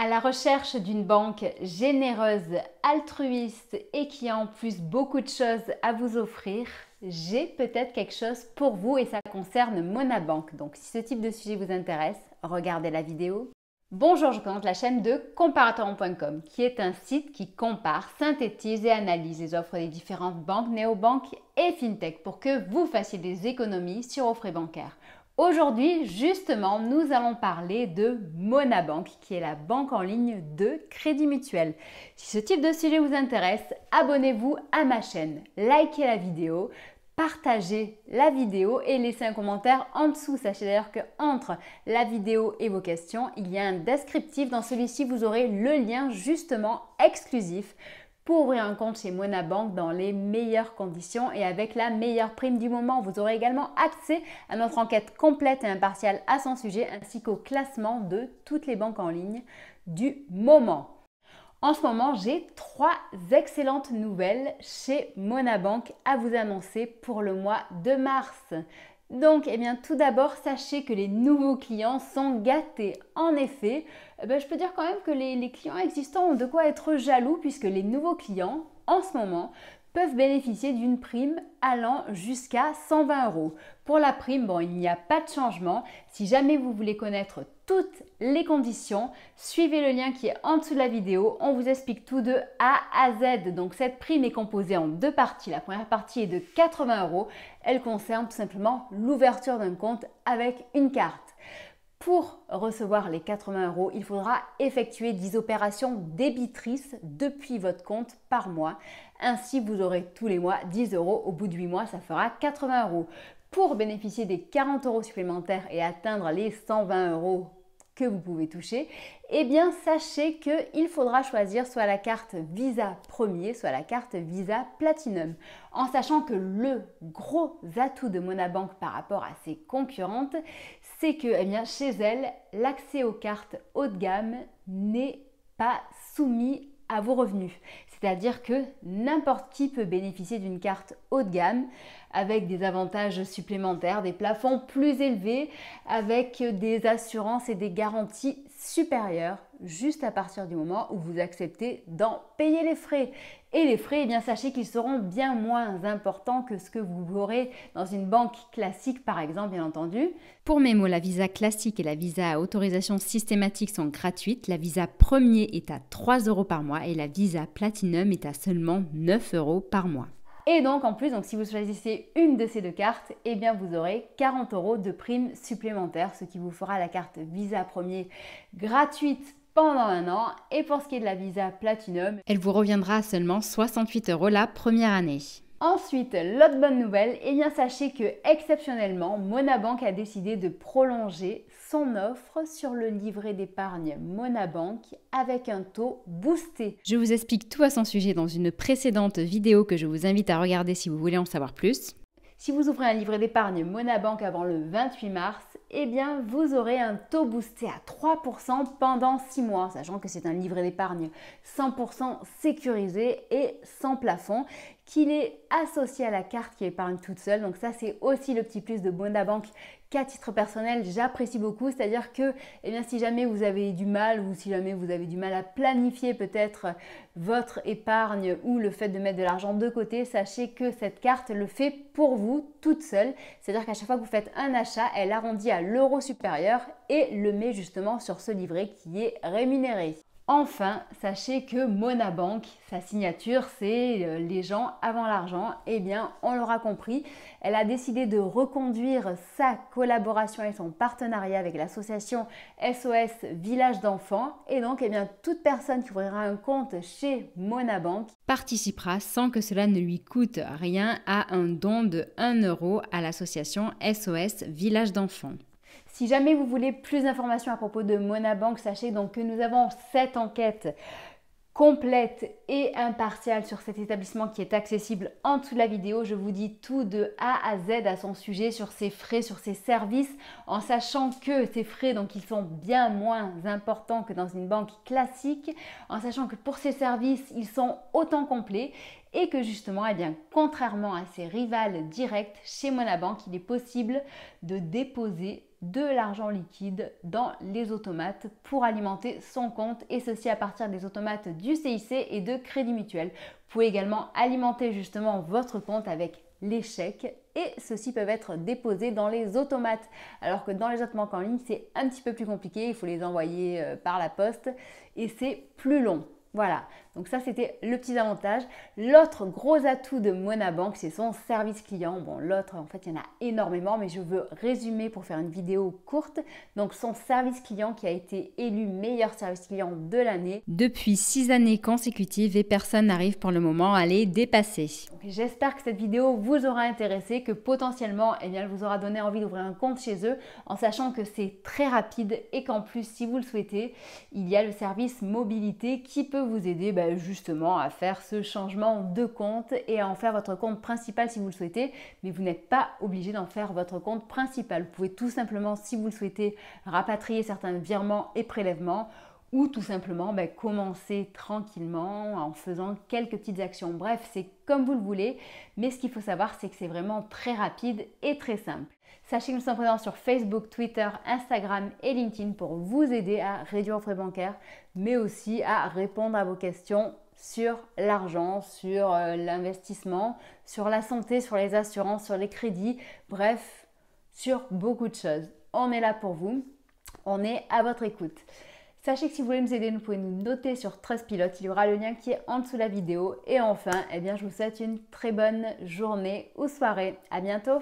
À la recherche d'une banque généreuse, altruiste et qui a en plus beaucoup de choses à vous offrir, j'ai peut-être quelque chose pour vous et ça concerne Monabank. Donc si ce type de sujet vous intéresse, regardez la vidéo. Bonjour, je présente la chaîne de comparatoron.com qui est un site qui compare, synthétise et analyse les offres des différentes banques, néobanques et fintech pour que vous fassiez des économies sur vos frais bancaires. Aujourd'hui, justement, nous allons parler de Monabank, qui est la banque en ligne de Crédit Mutuel. Si ce type de sujet vous intéresse, abonnez-vous à ma chaîne, likez la vidéo, partagez la vidéo et laissez un commentaire en dessous. Sachez d'ailleurs qu'entre la vidéo et vos questions, il y a un descriptif. Dans celui-ci, vous aurez le lien justement exclusif pour ouvrir un compte chez Monabank dans les meilleures conditions et avec la meilleure prime du moment. Vous aurez également accès à notre enquête complète et impartiale à son sujet ainsi qu'au classement de toutes les banques en ligne du moment. En ce moment, j'ai 3 excellentes nouvelles chez Monabank à vous annoncer pour le mois de mars. Donc, tout d'abord, sachez que les nouveaux clients sont gâtés. En effet, je peux dire quand même que les clients existants ont de quoi être jaloux puisque les nouveaux clients, en ce moment, peuvent bénéficier d'une prime allant jusqu'à 120 €. Pour la prime, il n'y a pas de changement. Si jamais vous voulez connaître toutes les conditions, suivez le lien qui est en dessous de la vidéo. On vous explique tout de A à Z. Donc cette prime est composée en 2 parties. La première partie est de 80 €. Elle concerne tout simplement l'ouverture d'un compte avec une carte. Pour recevoir les 80 €, il faudra effectuer 10 opérations débitrices depuis votre compte par mois. Ainsi, vous aurez tous les mois 10 €. Au bout de 8 mois, ça fera 80 €. Pour bénéficier des 40 € supplémentaires et atteindre les 120 € que vous pouvez toucher, sachez qu'il faudra choisir soit la carte Visa Premier, soit la carte Visa Platinum. En sachant que le gros atout de Monabank par rapport à ses concurrentes, c'est que chez elle, l'accès aux cartes haut de gamme n'est pas soumis à vos revenus. C'est-à-dire que n'importe qui peut bénéficier d'une carte haut de gamme avec des avantages supplémentaires, des plafonds plus élevés, avec des assurances et des garanties supérieures, juste à partir du moment où vous acceptez d'en payer les frais. Et les frais, sachez qu'ils seront bien moins importants que ce que vous aurez dans une banque classique, par exemple, bien entendu. Pour mes mots, la Visa classique et la Visa à autorisation systématique sont gratuites. La Visa Premier est à 3 € par mois et la Visa Platinum est à seulement 9 € par mois. Et donc en plus, si vous choisissez une de ces 2 cartes, vous aurez 40 € de prime supplémentaire, ce qui vous fera la carte Visa Premier gratuite pendant 1 an. Et pour ce qui est de la Visa Platinum, elle vous reviendra à seulement 68 € la première année. Ensuite, l'autre bonne nouvelle, sachez que exceptionnellement, Monabank a décidé de prolonger son offre sur le livret d'épargne Monabank avec un taux boosté. Je vous explique tout à son sujet dans une précédente vidéo que je vous invite à regarder si vous voulez en savoir plus. Si vous ouvrez un livret d'épargne Monabank avant le 28 mars, vous aurez un taux boosté à 3 % pendant 6 mois, sachant que c'est un livret d'épargne 100% sécurisé et sans plafond, qu'il est associé à la carte qui épargne toute seule. Donc ça, c'est aussi le petit plus de Monabank qu'à titre personnel, j'apprécie beaucoup. C'est-à-dire que si jamais vous avez du mal ou si jamais vous avez du mal à planifier peut-être votre épargne ou le fait de mettre de l'argent de côté, sachez que cette carte le fait pour vous toute seule. C'est-à-dire qu'à chaque fois que vous faites un achat, elle arrondit à l'euro supérieur et le met justement sur ce livret qui est rémunéré. Enfin, sachez que Monabank, sa signature, c'est les gens avant l'argent. On l'aura compris, elle a décidé de reconduire sa collaboration et son partenariat avec l'association SOS Village d'Enfants. Et donc, toute personne qui ouvrira un compte chez Monabank participera sans que cela ne lui coûte rien à un don de 1 € à l'association SOS Village d'Enfants. Si jamais vous voulez plus d'informations à propos de Monabank, sachez donc que nous avons cette enquête complète et impartiale sur cet établissement qui est accessible en dessous de la vidéo. Je vous dis tout de A à Z à son sujet, sur ses frais, sur ses services, en sachant que ces frais, ils sont bien moins importants que dans une banque classique, en sachant que pour ces services, ils sont autant complets et que justement, contrairement à ses rivales directes, chez Monabank, il est possible de déposer de l'argent liquide dans les automates pour alimenter son compte et ceci à partir des automates du CIC et de Crédit Mutuel. Vous pouvez également alimenter justement votre compte avec les chèques et ceux-ci peuvent être déposés dans les automates alors que dans les autres banques en ligne c'est un petit peu plus compliqué, il faut les envoyer par la poste et c'est plus long. Voilà, donc ça c'était le petit avantage. L'autre gros atout de Monabank, c'est son service client. Bon, l'autre, en fait, il y en a énormément, mais je veux résumer pour faire une vidéo courte. Donc, son service client qui a été élu meilleur service client de l'année depuis 6 années consécutives et personne n'arrive pour le moment à les dépasser. J'espère que cette vidéo vous aura intéressé, que potentiellement, eh bien, elle vous aura donné envie d'ouvrir un compte chez eux en sachant que c'est très rapide et qu'en plus, si vous le souhaitez, il y a le service mobilité qui peut vous aider justement à faire ce changement de compte et à en faire votre compte principal si vous le souhaitez, mais vous n'êtes pas obligé d'en faire votre compte principal. Vous pouvez tout simplement, si vous le souhaitez, rapatrier certains virements et prélèvements ou tout simplement commencer tranquillement en faisant quelques petites actions. Bref, c'est comme vous le voulez, mais ce qu'il faut savoir, c'est que c'est vraiment très rapide et très simple. Sachez que nous sommes présents sur Facebook, Twitter, Instagram et LinkedIn pour vous aider à réduire vos frais bancaires, mais aussi à répondre à vos questions sur l'argent, sur l'investissement, sur la santé, sur les assurances, sur les crédits, bref, sur beaucoup de choses. On est là pour vous, on est à votre écoute. Sachez que si vous voulez nous aider, vous pouvez nous noter sur Trustpilot, il y aura le lien qui est en dessous de la vidéo. Et enfin, je vous souhaite une très bonne journée ou soirée. À bientôt!